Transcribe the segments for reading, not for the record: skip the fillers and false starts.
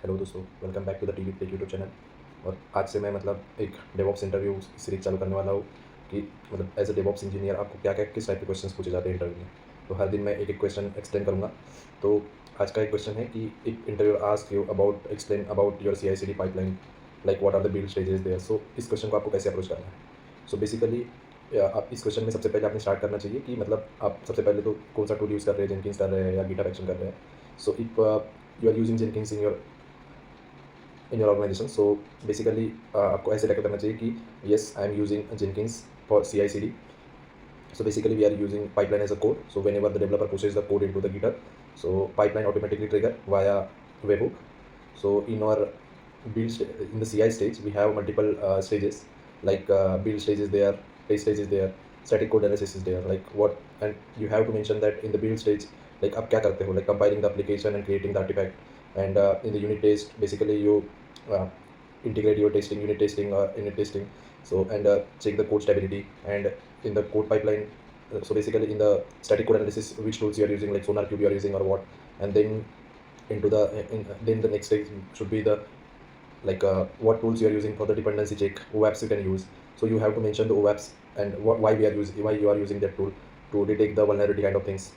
Hello दोस्तों, welcome back to the TV tech YouTube channel. और आज से मैं एक डेवऑप्स इंटरव्यू सीरीज चालू करने वाला हूँ कि एज अ डेवऑप्स इंजीनियर आपको क्या क्या किस टाइप के क्वेश्चंस पूछे जाते हैं इंटरव्यू में। तो हर दिन मैं एक एक क्वेश्चन एक्सप्लेन करूँगा। तो आज का एक क्वेश्चन है कि एक interview ask you about explain about your CI/CD pipeline, like what are the build stages there. So इस क्वेश्चन को आपको कैसे अप्रोच करना है। सो बेसिकली आप इस क्वेश्चन में सबसे पहले आपने स्टार्ट करना चाहिए कि आप सबसे पहले तो कौन सा टूल यूज़ कर रहे हैं, जेनकिंस कर रहे हैं या गिटहब एक्शन कर रहे हैं। So if you are using Jenkins in your organisation, so basically आपको ऐसे टैकल करना चाहिए कि yes I am using Jenkins for CI/CD. So basically we are using pipeline as a code. So whenever the developer pushes the code into the GitHub, so pipeline automatically trigger via webhook. So in our in the CI stage we have multiple stages, like build stage is there, test stage is there, static code analysis is there, like what, and you have to mention that in the build stage like आप क्या करते हो, like compiling the application and creating the artifact. And in the unit test basically you uh, integrate your testing, unit testing. So and check the code stability. And in the code pipeline, so basically in the static code analysis, which tools you are using, like SonarQube you are using or what. And then into the then the next stage should be the what tools you are using for the dependency check, OAPs you can use. So you have to mention the OAPs and why you are using that tool to detect the vulnerability kind of things.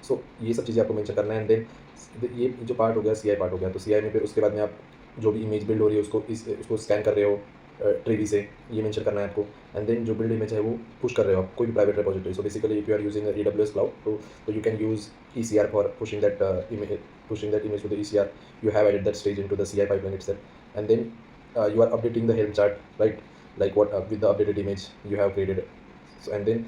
सो ये सब चीज़ें आपको mention करना है। And then ये जो part हो गया, CI पार्ट हो गया। तो CI में फिर उसके बाद में आप जो भी इमेज बिल्ड हो रही है उसको स्कैन कर रहे हो ट्रीवी से, ये मेंशन करना है आपको। एंड देन जो बिल्ड इमेज है वो पुश कर रहे हो आप कोई भी private repository. So basically if you are using AWS cloud, तो you can use ECR for pushing that image to the ECR. You have added that stage into the CI pipeline itself. And then you are updating the Helm chart, right? Like what with the updated image you have created. So, and then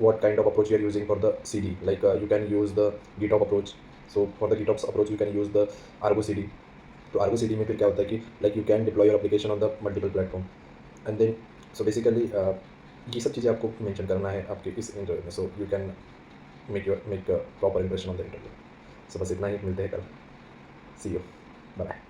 what kind of approach you are using for the CD, like you can use the GitHub approach. So for the GitHub approach you can use the Argo CD. तो Argo CD में फिर क्या होता है कि like you can deploy your application on the multiple platform. And then so basically ये सब चीज़ें आपको मेंशन करना है आपके इस इंटरव्यू में. So you can make a proper impression on the interview. So बस इतना ही, मिलते हैं कल. See you, bye.